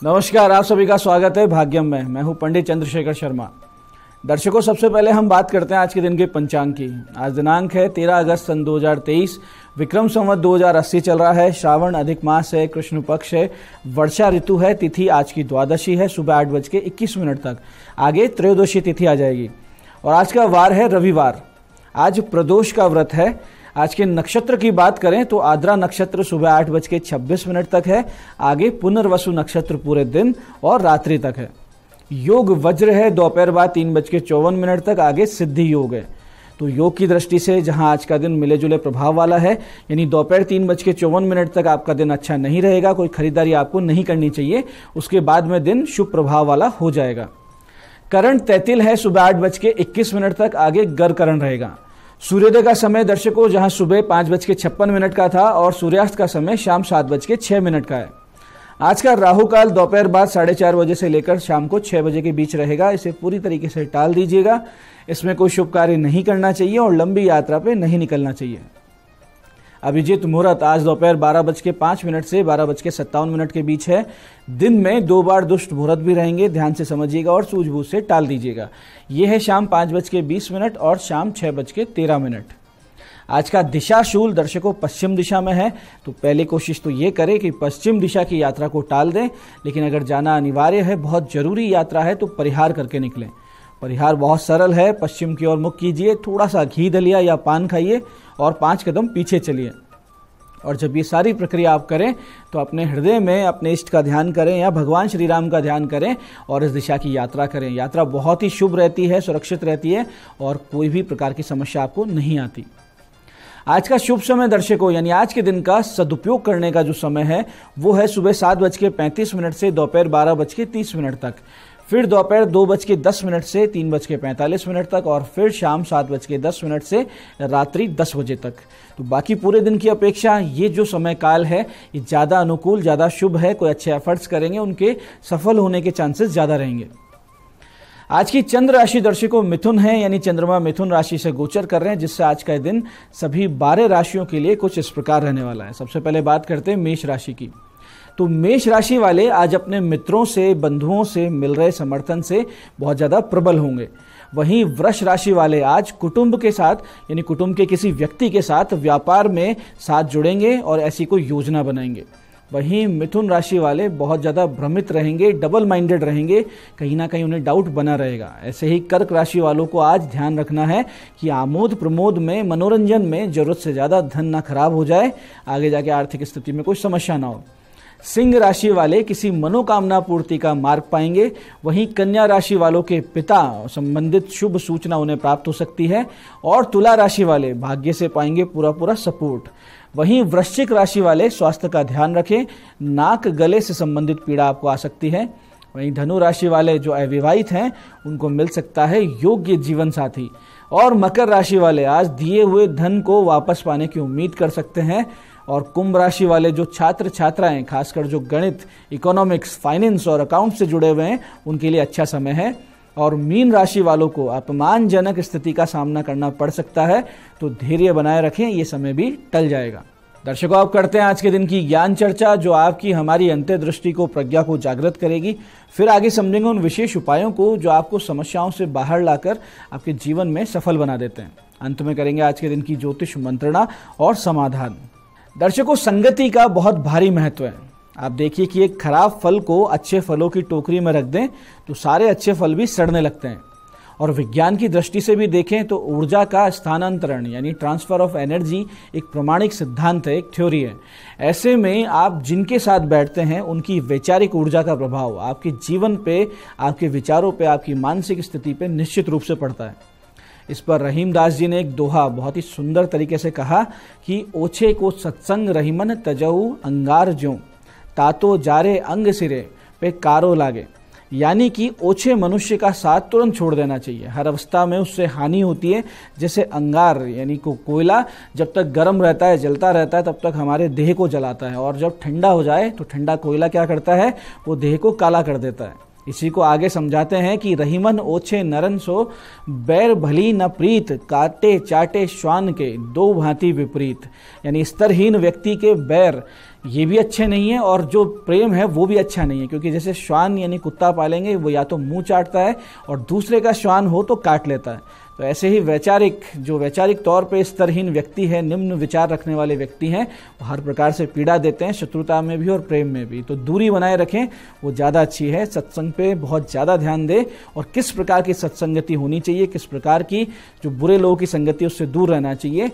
नमस्कार, आप सभी का स्वागत है भाग्यम में। मैं हूं पंडित चंद्रशेखर शर्मा। दर्शकों, सबसे पहले हम बात करते हैं आज के दिन के पंचांग की। आज दिनांक है 13 अगस्त सन 2023। विक्रम संवत 2080 चल रहा है। श्रावण अधिक मास है, कृष्ण पक्ष है, वर्षा ऋतु है। तिथि आज की द्वादशी है, सुबह 8:21 तक। आगे त्रयोदशी तिथि आ जाएगी और आज का वार है रविवार। आज प्रदोष का व्रत है। आज के नक्षत्र की बात करें तो आद्रा नक्षत्र सुबह 8:26 तक है। आगे पुनर्वसु नक्षत्र पूरे दिन और रात्रि तक है। योग वज्र है, दोपहर बाद 3:54 तक। आगे सिद्धि योग है। तो योग की दृष्टि से जहां आज का दिन मिले जुले प्रभाव वाला है, यानी दोपहर 3:54 तक आपका दिन अच्छा नहीं रहेगा। कोई खरीदारी आपको नहीं करनी चाहिए। उसके बाद में दिन शुभ प्रभाव वाला हो जाएगा। करण तैतिल है, सुबह 8:21 तक। आगे गर करण रहेगा। सूर्योदय का समय दर्शकों जहां सुबह 5:56 का था और सूर्यास्त का समय शाम 7:06 का है। आज का राहु काल दोपहर बाद 4:30 बजे से लेकर शाम को 6 बजे के बीच रहेगा। इसे पूरी तरीके से टाल दीजिएगा। इसमें कोई शुभ कार्य नहीं करना चाहिए और लंबी यात्रा पे नहीं निकलना चाहिए। अभिजीत मुहूर्त आज दोपहर 12:05 से 12:57 के बीच है। दिन में 2 बार दुष्ट मुहूर्त भी रहेंगे, ध्यान से समझिएगा और सूझबूझ से टाल दीजिएगा। यह है शाम 5:20 और शाम 6:13। आज का दिशा शूल दर्शकों पश्चिम दिशा में है। तो पहले कोशिश तो ये करें कि पश्चिम दिशा की यात्रा को टाल दें, लेकिन अगर जाना अनिवार्य है, बहुत जरूरी यात्रा है, तो परिहार करके निकलें। परिहार बहुत सरल है। पश्चिम की ओर मुख कीजिए, थोड़ा सा घी दलिया या पान खाइए और 5 कदम पीछे चलिए। और जब ये सारी प्रक्रिया आप करें तो अपने हृदय में अपने इष्ट का ध्यान करें या भगवान श्री राम का ध्यान करें और इस दिशा की यात्रा करें। यात्रा बहुत ही शुभ रहती है, सुरक्षित रहती है और कोई भी प्रकार की समस्या आपको नहीं आती। आज का शुभ समय दर्शकों, यानी आज के दिन का सदुपयोग करने का जो समय है वो है सुबह 7:35 से दोपहर 12:30 तक। फिर दोपहर 2:10 से 3:45 तक और फिर शाम 7:10 से रात्रि 10 बजे तक। तो बाकी पूरे दिन की अपेक्षा ये जो समय काल है ये ज़्यादा अनुकूल, ज़्यादा शुभ है। कोई अच्छे एफर्ट्स करेंगे, उनके सफल होने के चांसेस ज़्यादा रहेंगे। आज की चंद्र राशि दर्शकों मिथुन है, यानी चंद्रमा मिथुन राशि से गोचर कर रहे हैं, जिससे आज का दिन सभी 12 राशियों के लिए कुछ इस प्रकार रहने वाला है। सबसे पहले बात करते हैं मेष राशि की। तो मेष राशि वाले आज अपने मित्रों से, बंधुओं से मिल रहे समर्थन से बहुत ज़्यादा प्रबल होंगे। वहीं वृष राशि वाले आज कुटुंब के साथ, यानी कुटुंब के किसी व्यक्ति के साथ व्यापार में साथ जुड़ेंगे और ऐसी कोई योजना बनाएंगे। वहीं मिथुन राशि वाले बहुत ज़्यादा भ्रमित रहेंगे, डबल माइंडेड रहेंगे, कहीं ना कहीं उन्हें डाउट बना रहेगा। ऐसे ही कर्क राशि वालों को आज ध्यान रखना है कि आमोद प्रमोद में, मनोरंजन में जरूरत से ज़्यादा धन ना खराब हो जाए, आगे जाके आर्थिक स्थिति में कोई समस्या ना हो। सिंह राशि वाले किसी मनोकामना पूर्ति का मार्ग पाएंगे। वहीं कन्या राशि वालों के पिता संबंधित शुभ सूचना उन्हें प्राप्त हो सकती है और तुला राशि वाले भाग्य से पाएंगे पूरा सपोर्ट। वहीं वृश्चिक राशि वाले स्वास्थ्य का ध्यान रखें, नाक गले से संबंधित पीड़ा आपको आ सकती है। वहीं धनु राशि वाले जो अविवाहित हैं उनको मिल सकता है योग्य जीवन साथी। और मकर राशि वाले आज दिए हुए धन को वापस पाने की उम्मीद कर सकते हैं। और कुंभ राशि वाले जो छात्र छात्राएं, खासकर जो गणित, इकोनॉमिक्स, फाइनेंस और अकाउंट से जुड़े हुए हैं, उनके लिए अच्छा समय है। और मीन राशि वालों को अपमानजनक स्थिति का सामना करना पड़ सकता है, तो धैर्य बनाए रखें, ये समय भी टल जाएगा। दर्शकों, आप करते हैं आज के दिन की ज्ञान चर्चा, जो आपकी हमारी अंतर्दृष्टि को, प्रज्ञा को जागृत करेगी। फिर आगे समझेंगे उन विशेष उपायों को जो आपको समस्याओं से बाहर लाकर आपके जीवन में सफल बना देते हैं। अंत में करेंगे आज के दिन की ज्योतिष मंत्रणा और समाधान। दर्शकों, संगति का बहुत भारी महत्व है। आप देखिए कि एक खराब फल को अच्छे फलों की टोकरी में रख दें तो सारे अच्छे फल भी सड़ने लगते हैं। और विज्ञान की दृष्टि से भी देखें तो ऊर्जा का स्थानांतरण, यानी ट्रांसफर ऑफ एनर्जी, एक प्रमाणिक सिद्धांत है, एक थ्योरी है। ऐसे में आप जिनके साथ बैठते हैं उनकी वैचारिक ऊर्जा का प्रभाव आपके जीवन पे, आपके विचारों पे, आपकी मानसिक स्थिति पे निश्चित रूप से पड़ता है। इस पर रहीमदास जी ने एक दोहा बहुत ही सुंदर तरीके से कहा कि ओछे को सत्संग रहीमन तजऊ अंगार ज्यों, तातो जारे अंग सिरे पे कारो लागे। यानी कि ओछे मनुष्य का साथ तुरंत छोड़ देना चाहिए। हर अवस्था में उससे हानि होती है। जैसे अंगार यानी कोयला जब तक गर्म रहता है, जलता रहता है, तब तक हमारे देह को जलाता है, और जब ठंडा हो जाए तो ठंडा कोयला क्या करता है, वो देह को काला कर देता है। इसी को आगे समझाते हैं कि रहीमन ओछे नरन सो बैर भली न प्रीत, काटे चाटे श्वान के दो भांति विपरीत। यानी स्तरहीन व्यक्ति के बैर ये भी अच्छे नहीं है और जो प्रेम है वो भी अच्छा नहीं है, क्योंकि जैसे श्वान यानी कुत्ता पालेंगे वो या तो मुंह चाटता है और दूसरे का श्वान हो तो काट लेता है। तो ऐसे ही वैचारिक तौर पे स्तरहीन व्यक्ति है, निम्न विचार रखने वाले व्यक्ति हैं, वो हर प्रकार से पीड़ा देते हैं, शत्रुता में भी और प्रेम में भी। तो दूरी बनाए रखें, वो ज़्यादा अच्छी है। सत्संग पे बहुत ज़्यादा ध्यान दें और किस प्रकार की सत्संगति होनी चाहिए, किस प्रकार की जो बुरे लोगों की संगति उससे दूर रहना चाहिए,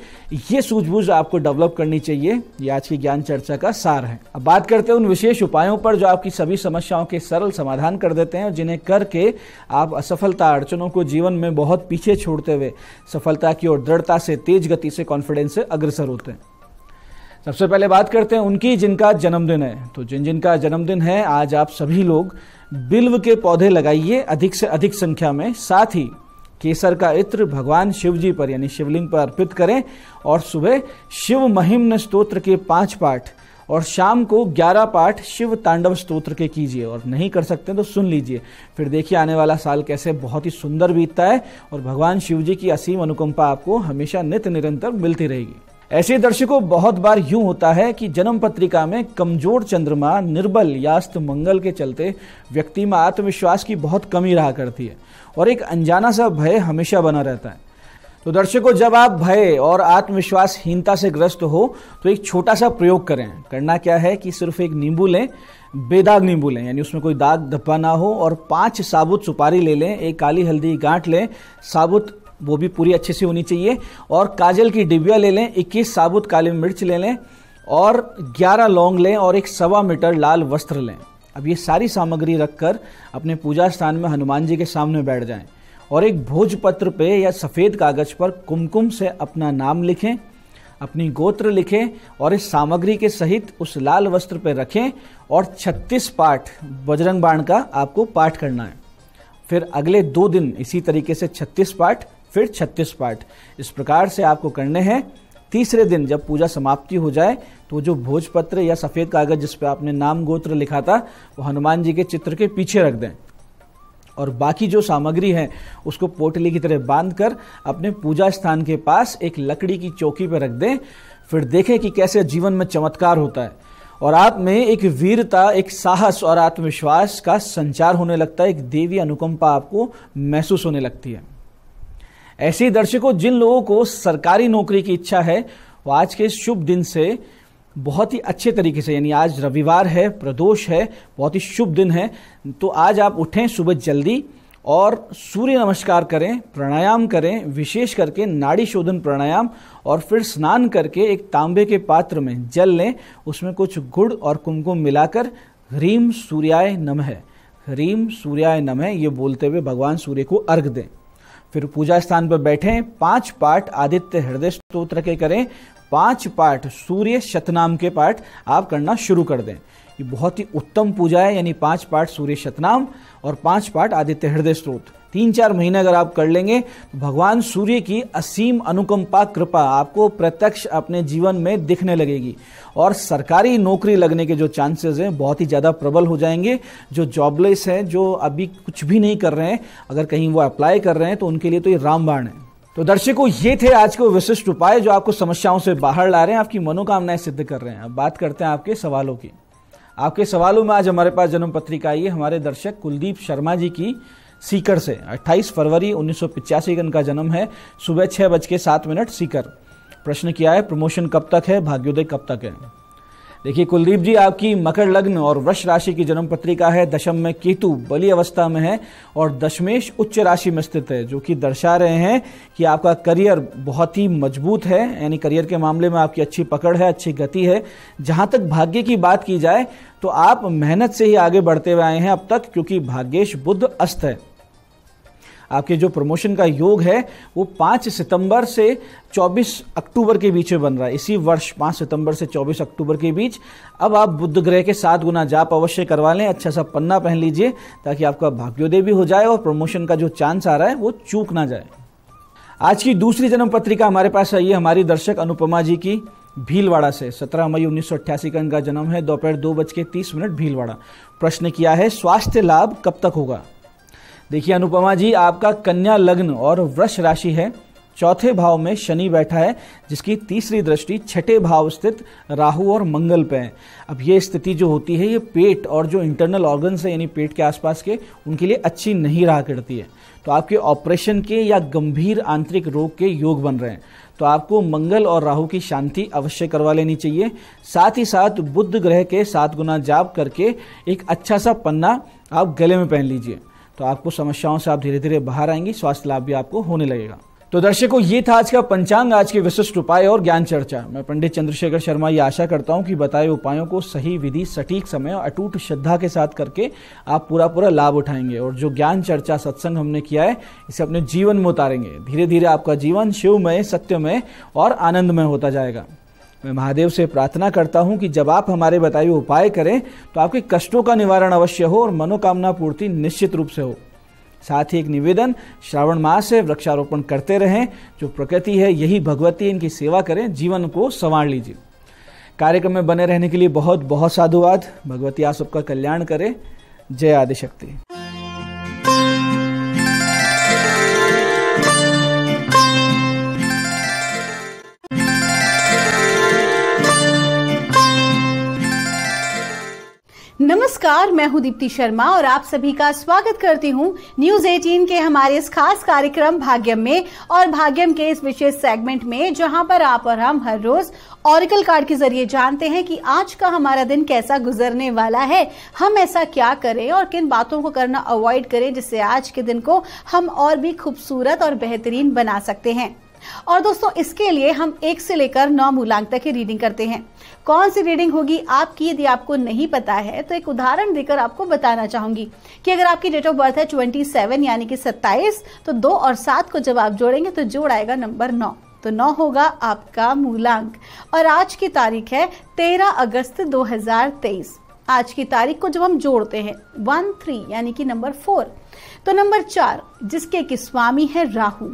ये सूझबूझ आपको डेवलप करनी चाहिए। ये आज की ज्ञान चर्चा का सार है। अब बात करते हैं उन विशेष उपायों पर जो आपकी सभी समस्याओं के सरल समाधान कर देते हैं और जिन्हें करके आप असफलता अड़चनों को जीवन में बहुत पीछे छोड़ते हुए सफलता की ओर दृढ़ता से, तेज गति से, कॉन्फिडेंस से अग्रसर होते हैं। सबसे पहले बात करते हैं उनकी जिनका जन्मदिन है। तो जिनका जन्मदिन है, आज आप सभी लोग बिल्व के पौधे लगाइए अधिक से अधिक संख्या में। साथ ही केसर का इत्र भगवान शिव जी पर यानी शिवलिंग पर अर्पित करें और सुबह शिव महिम्न स्तोत्र के 5 पाठ और शाम को 11 पाठ शिव तांडव स्तोत्र के कीजिए। और नहीं कर सकते तो सुन लीजिए, फिर देखिए आने वाला साल कैसे बहुत ही सुंदर बीतता है और भगवान शिव जी की असीम अनुकंपा आपको हमेशा नित्य निरंतर मिलती रहेगी। ऐसे दर्शकों, बहुत बार यूं होता है कि जन्म पत्रिका में कमजोर चंद्रमा, निर्बल यास्त मंगल के चलते व्यक्ति में आत्मविश्वास की बहुत कमी रहा करती है और एक अनजाना सा भय हमेशा बना रहता है। तो दर्शकों, जब आप भय और आत्मविश्वासहीनता से ग्रस्त हो तो एक छोटा सा प्रयोग करें। करना क्या है कि सिर्फ एक नींबू लें, बेदाग नींबू लें, यानी उसमें कोई दाग धब्बा ना हो, और 5 साबुत सुपारी ले लें, एक काली हल्दी गांठ लें, साबुत वो भी पूरी अच्छे से होनी चाहिए, और काजल की डिबिया ले लें, 21 साबुत काली मिर्च ले लें और 11 लौंग लें और एक 1.25 मीटर लाल वस्त्र लें। अब ये सारी सामग्री रखकर अपने पूजा स्थान में हनुमान जी के सामने बैठ जाएं और एक भोजपत्र पे या सफ़ेद कागज पर कुमकुम से अपना नाम लिखें, अपनी गोत्र लिखें और इस सामग्री के सहित उस लाल वस्त्र पे रखें और 36 पाठ बजरंग बाण का आपको पाठ करना है। फिर अगले 2 दिन इसी तरीके से 36 पाठ, फिर 36 पाठ, इस प्रकार से आपको करने हैं। तीसरे दिन जब पूजा समाप्ति हो जाए तो जो भोजपत्र या सफ़ेद कागज जिस पे आपने नाम गोत्र लिखा था वो हनुमान जी के चित्र के पीछे रख दें और बाकी जो सामग्री है उसको पोटली की तरह बांधकर अपने पूजा स्थान के पास एक लकड़ी की चौकी पर रख दें। फिर देखें कि कैसे जीवन में चमत्कार होता है और आप में एक वीरता, एक साहस और आत्मविश्वास का संचार होने लगता है, एक देवी अनुकंपा आपको महसूस होने लगती है। ऐसे ही दर्शकों, जिन लोगों को सरकारी नौकरी की इच्छा है वो आज के शुभ दिन से बहुत ही अच्छे तरीके से, यानी आज रविवार है, प्रदोष है, बहुत ही शुभ दिन है, तो आज आप उठें सुबह जल्दी और सूर्य नमस्कार करें, प्राणायाम करें, विशेष करके नाड़ी शोधन प्राणायाम, और फिर स्नान करके एक तांबे के पात्र में जल लें, उसमें कुछ गुड़ और कुमकुम मिलाकर ह्रीम सूर्याय नमः, ह्रीम सूर्याय नमः ये बोलते हुए भगवान सूर्य को अर्घ दें। फिर पूजा स्थान पर बैठें, 5 पाठ आदित्य हृदय स्तोत्र के करें, 5 पाठ सूर्य शतनाम के पाठ आप करना शुरू कर दें। ये बहुत ही उत्तम पूजा है, यानी 5 पाठ सूर्य शतनाम और 5 पाठ आदित्य हृदय स्तोत्र 3-4 महीने अगर आप कर लेंगे तो भगवान सूर्य की असीम अनुकंपा कृपा आपको प्रत्यक्ष अपने जीवन में दिखने लगेगी और सरकारी नौकरी लगने के जो चांसेस हैं बहुत ही ज़्यादा प्रबल हो जाएंगे। जो जॉबलेस हैं, जो अभी कुछ भी नहीं कर रहे हैं, अगर कहीं वो अप्लाई कर रहे हैं तो उनके लिए तो ये रामबाण है। तो दर्शकों, ये थे आज के विशिष्ट उपाय जो आपको समस्याओं से बाहर ला रहे हैं, आपकी मनोकामनाएं सिद्ध कर रहे हैं। अब बात करते हैं आपके सवालों की। आपके सवालों में आज हमारे पास जन्म पत्रिका आई है हमारे दर्शक कुलदीप शर्मा जी की, सीकर से। 28 फरवरी 1985 का इनका जन्म है, सुबह 6:07 सीकर। प्रश्न किया है, प्रमोशन कब तक है, भाग्योदय कब तक है। देखिए कुलदीप जी, आपकी मकर लग्न और वृष राशि की जन्म पत्रिका है। दशम में केतु बली अवस्था में है और दशमेश उच्च राशि में स्थित है, जो कि दर्शा रहे हैं कि आपका करियर बहुत ही मजबूत है, यानी करियर के मामले में आपकी अच्छी पकड़ है, अच्छी गति है। जहां तक भाग्य की बात की जाए तो आप मेहनत से ही आगे बढ़ते हुए आए हैं अब तक, क्योंकि भाग्येश बुध अस्त है। आपके जो प्रमोशन का योग है वो 5 सितंबर से 24 अक्टूबर के बीच में बन रहा है, इसी वर्ष 5 सितंबर से 24 अक्टूबर के बीच। अब आप बुध ग्रह के 7 गुना जाप अवश्य करवा लें, अच्छा सा पन्ना पहन लीजिए ताकि आपका भाग्योदय भी हो जाए और प्रमोशन का जो चांस आ रहा है वो चूक ना जाए। आज की दूसरी जन्म पत्रिका हमारे पास आई है हमारी दर्शक अनुपमा जी की, भीलवाड़ा से, 17 मई 1988 का इनका जन्म है, दोपहर 2:30 भीलवाड़ा। प्रश्न किया है स्वास्थ्य लाभ कब तक होगा। देखिए अनुपमा जी, आपका कन्या लग्न और वृष राशि है, चौथे भाव में शनि बैठा है, जिसकी तीसरी दृष्टि छठे भाव स्थित राहु और मंगल पे है। अब ये स्थिति जो होती है ये पेट और जो इंटरनल ऑर्गन्स है यानी पेट के आसपास के, उनके लिए अच्छी नहीं रहा करती है। तो आपके ऑपरेशन के या गंभीर आंतरिक रोग के योग बन रहे हैं, तो आपको मंगल और राहु की शांति अवश्य करवा लेनी चाहिए। साथ ही साथ बुध ग्रह के 7 गुना जाप करके एक अच्छा सा पन्ना आप गले में पहन लीजिए, तो आपको समस्याओं से आप धीरे धीरे बाहर आएंगी, स्वास्थ्य लाभ भी आपको होने लगेगा। तो दर्शकों, ये था आज का पंचांग, आज के विशिष्ट उपाय और ज्ञान चर्चा। मैं पंडित चंद्रशेखर शर्मा ये आशा करता हूं कि बताए उपायों को सही विधि, सटीक समय और अटूट श्रद्धा के साथ करके आप पूरा लाभ उठाएंगे, और जो ज्ञान चर्चा सत्संग हमने किया है इसे अपने जीवन में उतारेंगे। धीरे धीरे आपका जीवन शिवमय, सत्यमय और आनंदमय होता जाएगा। मैं महादेव से प्रार्थना करता हूं कि जब आप हमारे बताए हुए उपाय करें तो आपके कष्टों का निवारण अवश्य हो और मनोकामना पूर्ति निश्चित रूप से हो। साथ ही एक निवेदन, श्रावण मास है, वृक्षारोपण करते रहें। जो प्रकृति है यही भगवती है, इनकी सेवा करें, जीवन को संवार लीजिए। कार्यक्रम में बने रहने के लिए बहुत बहुत साधुवाद। भगवती आप सबका कल्याण करे। जय आदिशक्ति। नमस्कार, मैं हूं दीप्ति शर्मा और आप सभी का स्वागत करती हूं न्यूज 18 के हमारे इस खास कार्यक्रम भाग्यम में, और भाग्यम के इस विशेष सेगमेंट में जहां पर आप और हम हर रोज ऑरिकल कार्ड के जरिए जानते हैं कि आज का हमारा दिन कैसा गुजरने वाला है, हम ऐसा क्या करें और किन बातों को करना अवॉइड करें जिससे आज के दिन को हम और भी खूबसूरत और बेहतरीन बना सकते हैं। और दोस्तों, इसके लिए हम 1 से लेकर 9 मूलांक तक की रीडिंग करते हैं। कौन सी रीडिंग होगी आपकी, यदि आपको नहीं पता है तो एक उदाहरण देकर आपको बताना चाहूंगी कि अगर आपकी डेट ऑफ बर्थ है 27 यानी कि 27, तो 2 और 7 को जब आप जोड़ेंगे तो जोड़ आएगा नंबर 9, तो 9 होगा आपका मूलांक। और आज की तारीख है 13 अगस्त 2023। आज की तारीख को जब हम जोड़ते हैं 13 यानी कि नंबर 4, तो नंबर 4 जिसके कि स्वामी है राहु,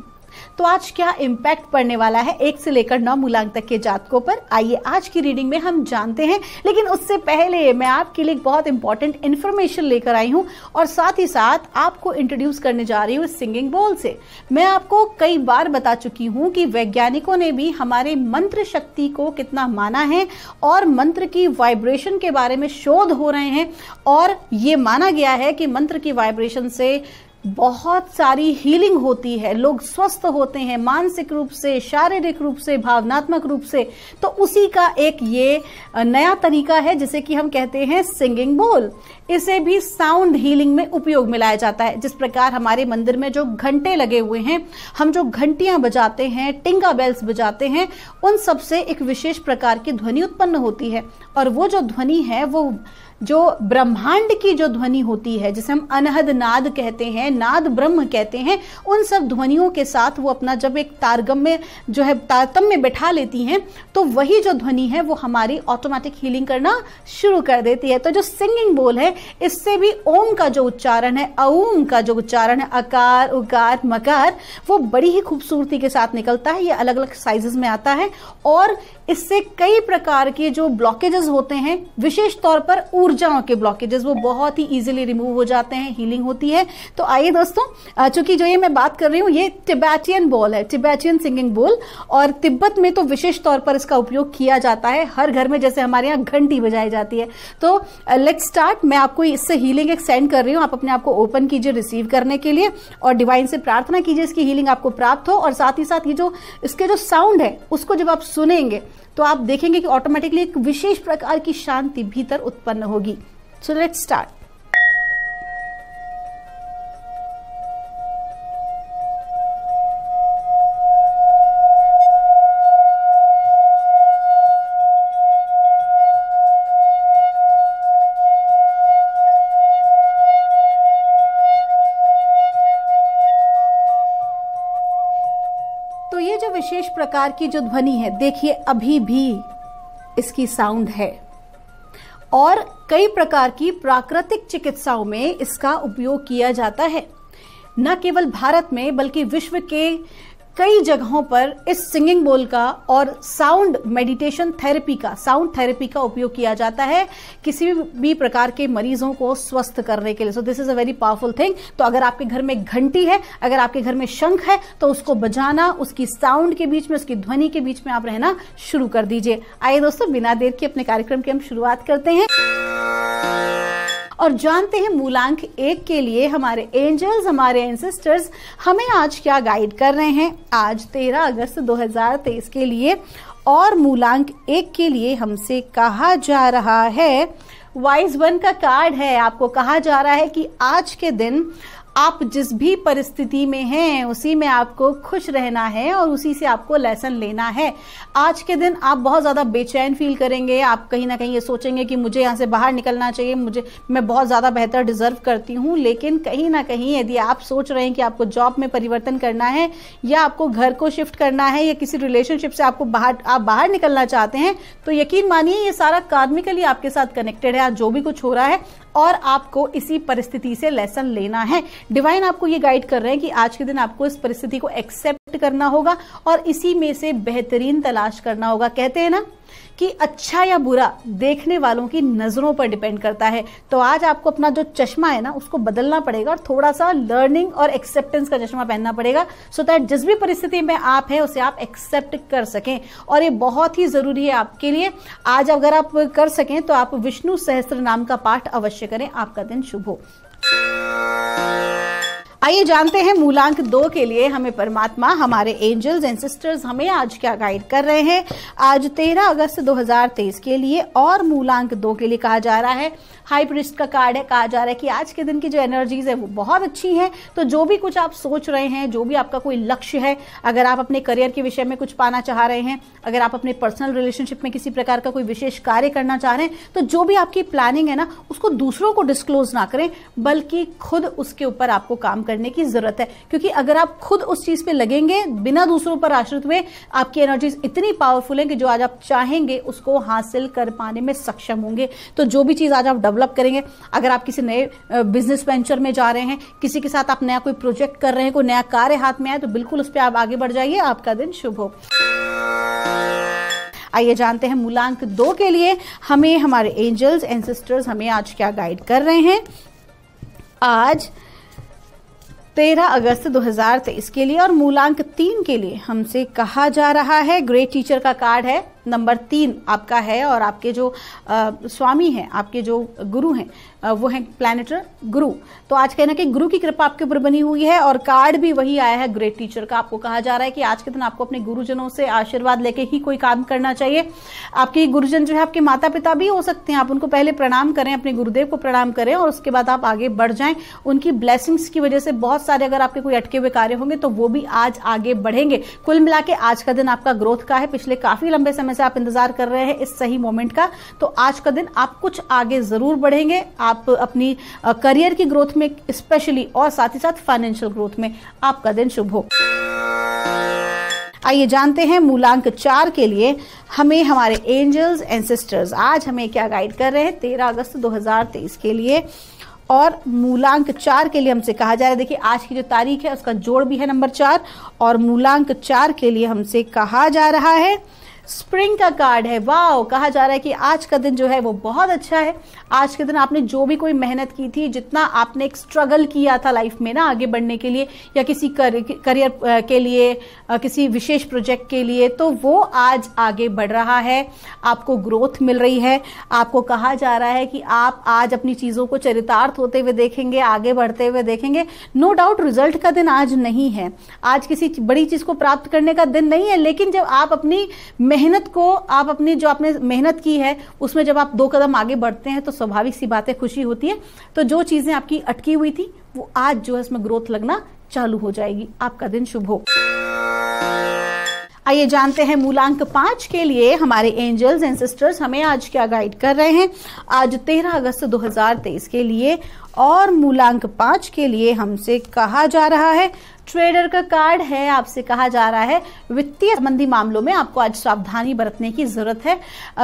तो आज क्या इम्पैक्ट पड़ने वाला है 1 से लेकर 9 मूलांक तक के जातकों पर, आइए आज की रीडिंग में हम जानते हैं। लेकिन उससे पहले मैं आपके लिए बहुत इंपॉर्टेंट इन्फॉर्मेशन लेकर आई हूं और साथ ही साथ आपको इंट्रोड्यूस करने जा रही हूं सिंगिंग बोल से। मैं आपको कई बार बता चुकी हूं कि वैज्ञानिकों ने भी हमारे मंत्र शक्ति को कितना माना है और मंत्र की वाइब्रेशन के बारे में शोध हो रहे हैं, और ये माना गया है कि मंत्र की वाइब्रेशन से बहुत सारी हीलिंग होती है, लोग स्वस्थ होते हैं मानसिक रूप से, शारीरिक रूप से, भावनात्मक रूप से। तो उसी का एक ये नया तरीका है जिसे कि हम कहते हैं सिंगिंग बोल। इसे भी साउंड हीलिंग में उपयोग में लाया जाता है। जिस प्रकार हमारे मंदिर में जो घंटे लगे हुए हैं, हम जो घंटियां बजाते हैं, टिंगा बेल्स बजाते हैं, उन सब से एक विशेष प्रकार की ध्वनि उत्पन्न होती है, और वो जो ध्वनि है वो जो ब्रह्मांड की जो ध्वनि होती है, जिसे हम अनहद नाद कहते हैं, नाद ब्रह्म कहते हैं, उन सब ध्वनियों के साथ वो अपना जब एक तारतम्य जो है तारतम्य बैठा लेती हैं, तो वही जो ध्वनि है वो हमारी ऑटोमेटिक हीलिंग करना शुरू कर देती है। तो जो सिंगिंग बोल है, इससे भी ओम का जो उच्चारण है, औम का जो उच्चारण है, अकार उकार मकार, वो बड़ी ही खूबसूरती के साथ निकलता है। ये अलग अलग साइजेस में आता है और इससे कई प्रकार के जो ब्लॉकेजेस होते हैं, विशेष तौर पर ऊर्जाओं के ब्लॉकेजेस, वो बहुत ही इजीली रिमूव हो जाते हैं, हीलिंग होती है। तो आइए दोस्तों, चूंकि जो ये मैं बात कर रही हूँ ये तिब्बतियन बॉल है, तिब्बतियन सिंगिंग बोल, और तिब्बत में तो विशेष तौर पर इसका उपयोग किया जाता है हर घर में, जैसे हमारे यहाँ घंटी बजाई जाती है। तो लेट्स स्टार्ट। मैं आपको इससे हीलिंग एक सेंड कर रही हूँ, आप अपने आप को ओपन कीजिए रिसीव करने के लिए, और डिवाइन से प्रार्थना कीजिए इसकी हीलिंग आपको प्राप्त हो। और साथ ही साथ ये जो इसके जो साउंड है उसको जब आप सुनेंगे तो आप देखेंगे कि ऑटोमेटिकली एक विशेष प्रकार की शांति भीतर उत्पन्न होगी। So let's start. तो ये जो विशेष प्रकार की जो ध्वनि है, देखिए अभी भी इसकी साउंड है, और कई प्रकार की प्राकृतिक चिकित्साओं में इसका उपयोग किया जाता है। न केवल भारत में बल्कि विश्व के कई जगहों पर इस सिंगिंग बोल का और साउंड मेडिटेशन थेरेपी का, साउंड थेरेपी का उपयोग किया जाता है किसी भी प्रकार के मरीजों को स्वस्थ करने के लिए। So this is a very powerful thing. तो अगर आपके घर में घंटी है, अगर आपके घर में शंख है, तो उसको बजाना, उसकी साउंड के बीच में, उसकी ध्वनि के बीच में आप रहना शुरू कर दीजिए। आइए दोस्तों, बिना देर के अपने कार्यक्रम की हम शुरुआत करते हैं और जानते हैं मूलांक 1 के लिए हमारे एंजल्स, हमारे एंसेस्टर्स हमें आज क्या गाइड कर रहे हैं। आज 13 अगस्त 2023 के लिए और मूलांक 1 के लिए हमसे कहा जा रहा है, वाइज वन का कार्ड है। आपको कहा जा रहा है कि आज के दिन आप जिस भी परिस्थिति में हैं उसी में आपको खुश रहना है और उसी से आपको लेसन लेना है। आज के दिन आप बहुत ज्यादा बेचैन फील करेंगे, आप कहीं ना कहीं ये सोचेंगे कि मुझे यहाँ से बाहर निकलना चाहिए, मैं बहुत ज्यादा बेहतर डिजर्व करती हूँ। लेकिन कहीं ना कहीं यदि आप सोच रहे हैं कि आपको जॉब में परिवर्तन करना है या आपको घर को शिफ्ट करना है या किसी रिलेशनशिप से आप बाहर निकलना चाहते हैं, तो यकीन मानिए ये सारा कार्मिकली आपके साथ कनेक्टेड है। आज जो भी कुछ हो रहा है और आपको इसी परिस्थिति से लेसन लेना है। डिवाइन आपको ये गाइड कर रहे हैं कि आज के दिन आपको इस परिस्थिति को एक्सेप्ट करना होगा और इसी में से बेहतरीन तलाश करना होगा। कहते हैं ना कि अच्छा या बुरा देखने वालों की नजरों पर डिपेंड करता है। तो आज आपको अपना जो चश्मा है ना उसको बदलना पड़ेगा और थोड़ा सा लर्निंग और एक्सेप्टेंस का चश्मा पहनना पड़ेगा, सो दैट जिस भी परिस्थिति में आप हैं उसे आप एक्सेप्ट कर सकें। और ये बहुत ही जरूरी है आपके लिए। आज अगर आप कर सकें तो आप विष्णु सहस्त्र नाम का पाठ अवश्य करें। आपका दिन शुभ हो। आइए जानते हैं मूलांक 2 के लिए हमें परमात्मा, हमारे एंजल्स एंसेस्टर्स हमें आज क्या गाइड कर रहे हैं। आज 13 अगस्त 2023 के लिए और मूलांक 2 के लिए कहा जा रहा है, हाई प्रीस्ट का कार्ड है। कहा जा रहा है कि आज के दिन की जो एनर्जीज है वो बहुत अच्छी हैं। तो जो भी कुछ आप सोच रहे हैं, जो भी आपका कोई लक्ष्य है, अगर आप अपने करियर के विषय में कुछ पाना चाह रहे हैं, अगर आप अपने पर्सनल रिलेशनशिप में किसी प्रकार का कोई विशेष कार्य करना चाह रहे हैं, तो जो भी आपकी प्लानिंग है ना उसको दूसरों को डिस्क्लोज ना करें, बल्कि खुद उसके ऊपर आपको काम करने की जरूरत है। क्योंकि अगर आप खुद उस चीज पे लगेंगे बिना दूसरों पर आश्रित हुए, आपकी एनर्जीज इतनी पावरफुल है कि जो आज आप चाहेंगे उसको हासिल कर पाने में सक्षम होंगे। तो जो भी चीज आज आप डेवलप करेंगे, अगर आप किसी नए बिजनेस वेंचर में जा रहे हैं, किसी के साथ आप नया कोई प्रोजेक्ट कर रहे हैं, कोई नया कार्य हाथ में आए, तो बिल्कुल उस पर आप आगे बढ़ जाइए। आपका दिन शुभ हो। आइए जानते हैं मूलांक 2 के लिए हमें हमारे एंजल्स एंसेस्टर्स हमें आज क्या गाइड कर रहे हैं। आज 13 अगस्त 2023 के लिए और मूलांक 3 के लिए हमसे कहा जा रहा है, ग्रेट टीचर का कार्ड है। नंबर 3 आपका है और आपके जो स्वामी हैं, आपके जो गुरु हैं, वो हैं प्लैनेटर गुरु। तो आज कहना कि गुरु की कृपा आपके ऊपर बनी हुई है और कार्ड भी वही आया है ग्रेट टीचर का। आपको कहा जा रहा है कि आज के दिन आपको अपने गुरुजनों से आशीर्वाद लेके ही कोई काम करना चाहिए। आपके गुरुजन जो है आपके माता पिता भी हो सकते हैं, आप उनको पहले प्रणाम करें, अपने गुरुदेव को प्रणाम करें और उसके बाद आप आगे बढ़ जाएं। उनकी ब्लेसिंग्स की वजह से बहुत सारे अगर आपके कोई अटके हुए कार्य होंगे तो वो भी आज आगे बढ़ेंगे। कुल मिला के आज का दिन आपका ग्रोथ का है। पिछले काफी लंबे समय से आप इंतजार कर रहे हैं इस सही मोमेंट का, तो आज का दिन आप कुछ आगे जरूर बढ़ेंगे। आप अपनी करियर की ग्रोथ में स्पेशली और साथ ही साथ फाइनेंशियल ग्रोथ में। आपका दिन शुभ हो। आइए जानते हैं मूलांक 4 के लिए हमें हमारे एंजल्स एंसेस्टर्स आज हमें क्या गाइड कर रहे हैं 13 अगस्त 2023 के लिए। और मूलांक 4 के लिए हमसे कहा जा रहा है, देखिए आज की जो तारीख है उसका जोड़ भी है नंबर 4 और मूलांक 4 के लिए हमसे कहा जा रहा है, स्प्रिंग का कार्ड है। वाओ, कहा जा रहा है कि आज का दिन जो है वो बहुत अच्छा है। आज के दिन आपने जो भी कोई मेहनत की थी, जितना आपने एक स्ट्रगल किया था लाइफ में ना आगे बढ़ने के लिए या किसी करियर के लिए, किसी विशेष प्रोजेक्ट के लिए, तो वो आज आगे बढ़ रहा है। आपको ग्रोथ मिल रही है। आपको कहा जा रहा है कि आप आज अपनी चीजों को चरितार्थ होते हुए देखेंगे, आगे बढ़ते हुए देखेंगे। नो डाउट रिजल्ट का दिन आज नहीं है, आज किसी बड़ी चीज को प्राप्त करने का दिन नहीं है, लेकिन जब आप अपनी मेहनत को, आप अपनी जो आपने मेहनत की है उसमें जब आप 2 कदम आगे बढ़ते हैं तो स्वाभाविक सी बात है, खुशी होती है। तो जो चीजें आपकी अटकी हुई थी वो आज जो है इसमें ग्रोथ लगना चालू हो जाएगी। आपका दिन शुभ हो। आइए जानते हैं मूलांक 5 के लिए हमारे एंजल्स एंसेस्टर्स हमें आज क्या गाइड कर रहे हैं। आज 13 अगस्त 2023 के लिए और मूलांक 5 के लिए हमसे कहा जा रहा है, ट्रेडर का कार्ड है, आपसे कहा जा रहा है वित्तीय संबंधी मामलों में आपको आज सावधानी बरतने की जरूरत है।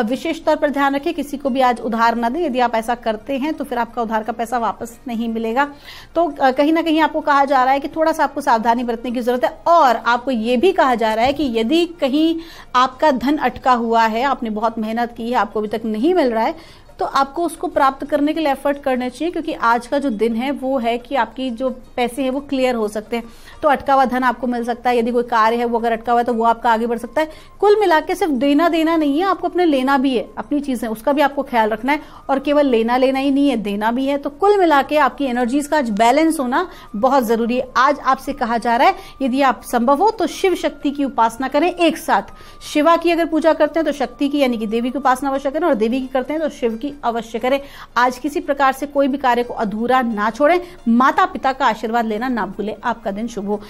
विशेष तौर पर ध्यान रखें, किसी को भी आज उधार न दें। यदि आप ऐसा करते हैं तो फिर आपका उधार का पैसा वापस नहीं मिलेगा। तो कहीं ना कहीं आपको कहा जा रहा है कि थोड़ा सा आपको सावधानी बरतने की जरूरत है। और आपको ये भी कहा जा रहा है कि यदि कहीं आपका धन अटका हुआ है, आपने बहुत मेहनत की है, आपको अभी तक नहीं मिल रहा है, तो आपको उसको प्राप्त करने के लिए एफर्ट करने चाहिए, क्योंकि आज का जो दिन है वो है कि आपकी जो पैसे हैं वो क्लियर हो सकते हैं। तो अटका हुआ धन आपको मिल सकता है। यदि कोई कार्य है वो अगर अटका हुआ है तो वो आपका आगे बढ़ सकता है। कुल मिला के सिर्फ देना नहीं है, आपको अपने लेना भी है, अपनी चीजें उसका भी आपको ख्याल रखना है। और केवल लेना ही नहीं है, देना भी है। तो कुल मिला के आपकी एनर्जीज का आज बैलेंस होना बहुत जरूरी है। आज आपसे कहा जा रहा है यदि आप संभव हो तो शिव शक्ति की उपासना करें एक साथ। शिवा की अगर पूजा करते हैं तो शक्ति की यानी कि देवी की उपासना अवश्य करें, और देवी की करते हैं तो शिव की अवश्य करें। आज किसी प्रकार से कोई भी कार्य को अधूरा ना छोड़ें। माता पिता का आशीर्वाद लेना ना भूलें। आपका दिन शुभ हो।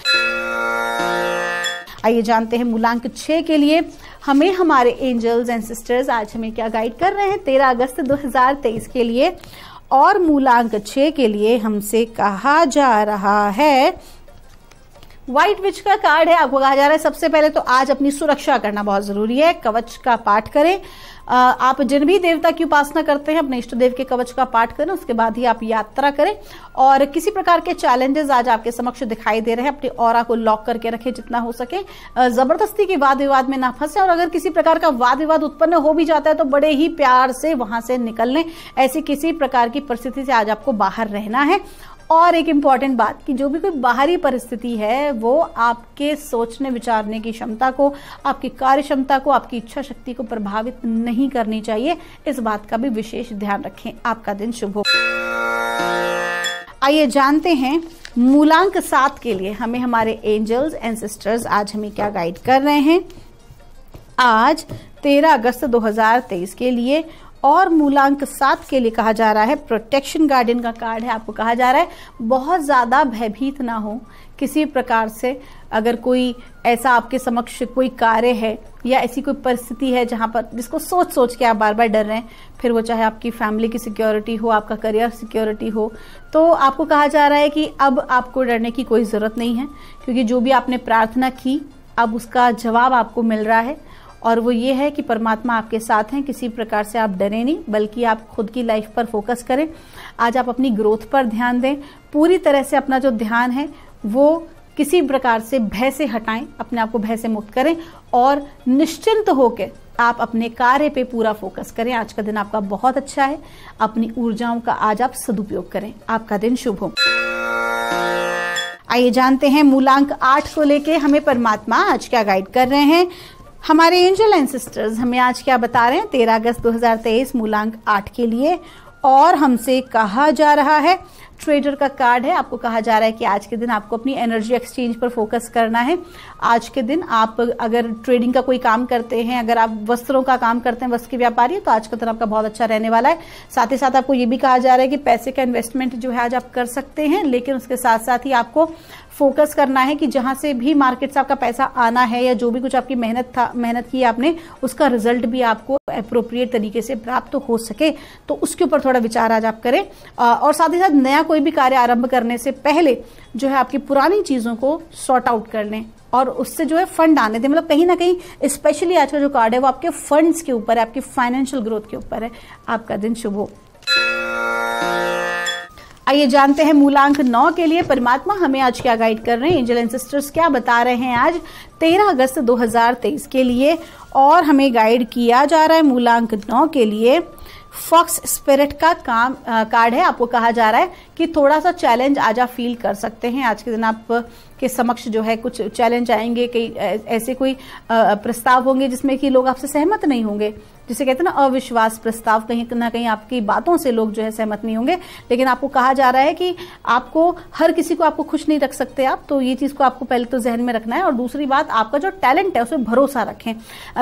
आइए जानते हैं मूलांक 6 के लिए हमें हमारे एंजल्स एंड सिस्टर्स आज हमें क्या गाइड कर रहे हैं 13 अगस्त 2023 के लिए। और मूलांक 6 के लिए हमसे कहा जा रहा है, व्हाइट विच का कार्ड है। आपको कहा जा रहा है सबसे पहले तो आज अपनी सुरक्षा करना बहुत जरूरी है। कवच का पाठ करें। आप जिन भी देवता की उपासना करते हैं अपने इष्ट देव के कवच का पाठ करें, उसके बाद ही आप यात्रा करें। और किसी प्रकार के चैलेंजेस आज आपके समक्ष दिखाई दे रहे हैं, अपनी ऑरा को लॉक करके रखें जितना हो सके। जबरदस्ती के वाद विवाद में ना फंसे, और अगर किसी प्रकार का वाद विवाद उत्पन्न हो भी जाता है तो बड़े ही प्यार से वहां से निकल लें। ऐसी किसी प्रकार की परिस्थिति से आज आपको बाहर रहना है। और एक इम्पॉर्टेंट बात कि जो भी कोई बाहरी परिस्थिति है वो आपके सोचने विचारने की क्षमता को, आपकी कार्य क्षमता को, आपकी इच्छा शक्ति को प्रभावित नहीं करनी चाहिए। इस बात का भी विशेष ध्यान रखें। आपका दिन शुभ हो। आइए जानते हैं मूलांक 7 के लिए हमें हमारे एंजल्स एंड सिस्टर्स आज हमें क्या गाइड कर रहे हैं आज 13 अगस्त 2023 के लिए। और मूलांक 7 के लिए कहा जा रहा है, प्रोटेक्शन गार्डियन का कार्ड है। आपको कहा जा रहा है बहुत ज्यादा भयभीत ना हो किसी प्रकार से। अगर कोई ऐसा आपके समक्ष कोई कार्य है या ऐसी कोई परिस्थिति है जहां पर जिसको सोच सोच के आप बार बार डर रहे हैं, फिर वो चाहे आपकी फैमिली की सिक्योरिटी हो, आपका करियर सिक्योरिटी हो, तो आपको कहा जा रहा है कि अब आपको डरने की कोई जरूरत नहीं है, क्योंकि जो भी आपने प्रार्थना की अब उसका जवाब आपको मिल रहा है। और वो ये है कि परमात्मा आपके साथ हैं। किसी प्रकार से आप डरें नहीं, बल्कि आप खुद की लाइफ पर फोकस करें। आज आप अपनी ग्रोथ पर ध्यान दें। पूरी तरह से अपना जो ध्यान है वो किसी प्रकार से भय से हटाएं, अपने आप को भय से मुक्त करें और निश्चिंत होकर आप अपने कार्य पे पूरा फोकस करें। आज का दिन आपका बहुत अच्छा है। अपनी ऊर्जाओं का आज आप सदुपयोग करें। आपका दिन शुभ हो। आइए जानते हैं मूलांक 8 को लेके हमें परमात्मा आज क्या गाइड कर रहे हैं। हमारे एंजल एंड सिस्टर्स हमें आज क्या बता रहे हैं 13 अगस्त 2023 मूलांक 8 के लिए। और हमसे कहा जा रहा है, ट्रेडर का कार्ड है। आपको कहा जा रहा है कि आज के दिन आपको अपनी एनर्जी एक्सचेंज पर फोकस करना है। आज के दिन आप अगर ट्रेडिंग का कोई काम करते हैं, अगर आप वस्त्रों का काम करते हैं, वस्त्र के व्यापारी है, तो आज का दिन आपका बहुत अच्छा रहने वाला है। साथ ही साथ आपको ये भी कहा जा रहा है कि पैसे का इन्वेस्टमेंट जो है आज आप कर सकते हैं, लेकिन उसके साथ साथ ही आपको फोकस करना है कि जहां से भी मार्केट से आपका पैसा आना है या जो भी कुछ आपकी मेहनत की आपने, उसका रिजल्ट भी आपको एप्रोप्रिएट तरीके से प्राप्त हो सके। तो उसके ऊपर थोड़ा विचार आज आप करें। और साथ ही साथ नया कोई भी कार्य आरंभ करने से पहले जो है आपकी पुरानी चीजों को सॉर्ट आउट कर लें और उससे जो है फंड आने दें। मतलब कहीं ना कहीं स्पेशली आज का जो कार्ड है वो आपके फंड्स के ऊपर है, आपकी फाइनेंशियल ग्रोथ के ऊपर है। आपका दिन शुभ हो। आइए जानते हैं मूलांक 9 के लिए परमात्मा हमें आज क्या गाइड कर रहे हैं, एंजल एंड सिस्टर्स क्या बता रहे हैं आज 13 अगस्त 2023 के लिए। और हमें गाइड किया जा रहा है मूलांक 9 के लिए फॉक्स स्पिरिट का कार्ड है। आपको कहा जा रहा है कि थोड़ा सा चैलेंज आज आप फील कर सकते हैं। आज के दिन आप के समक्ष जो है कुछ चैलेंज आएंगे, कई ऐसे कोई प्रस्ताव होंगे जिसमें कि लोग आपसे सहमत नहीं होंगे, जिसे कहते हैं ना अविश्वास प्रस्ताव। कहीं ना कहीं आपकी बातों से लोग जो है सहमत नहीं होंगे, लेकिन आपको कहा जा रहा है कि आपको हर किसी को आपको खुश नहीं रख सकते आप। तो ये चीज को आपको पहले तो जहन में रखना है। और दूसरी बात, आपका जो टैलेंट है उसमें भरोसा रखें।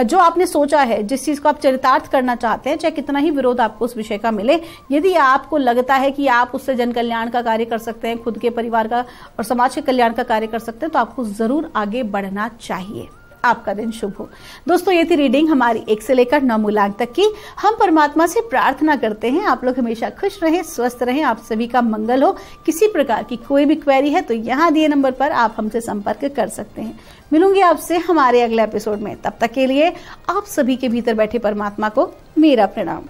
जो आपने सोचा है, जिस चीज को आप चरितार्थ करना चाहते हैं, चाहे कितना ही विरोध आपको उस विषय का मिले, यदि आपको लगता है कि आप उससे जन कल्याण का कार्य कर सकते हैं, खुद के परिवार का और समाज के कल्याण का कार्य कर सकते हैं, तो आपको जरूर आगे बढ़ना चाहिए। आपका दिन शुभ हो। दोस्तों, ये थी रीडिंग हमारी 1 से लेकर 9 मूलांक तक की। हम परमात्मा से प्रार्थना करते हैं आप लोग हमेशा खुश रहें, स्वस्थ रहें, आप सभी का मंगल हो। किसी प्रकार की कोई भी क्वेरी है तो यहाँ दिए नंबर पर आप हमसे संपर्क कर सकते हैं। मिलूंगी आपसे हमारे अगले एपिसोड में। तब तक के लिए आप सभी के भीतर बैठे परमात्मा को मेरा प्रणाम।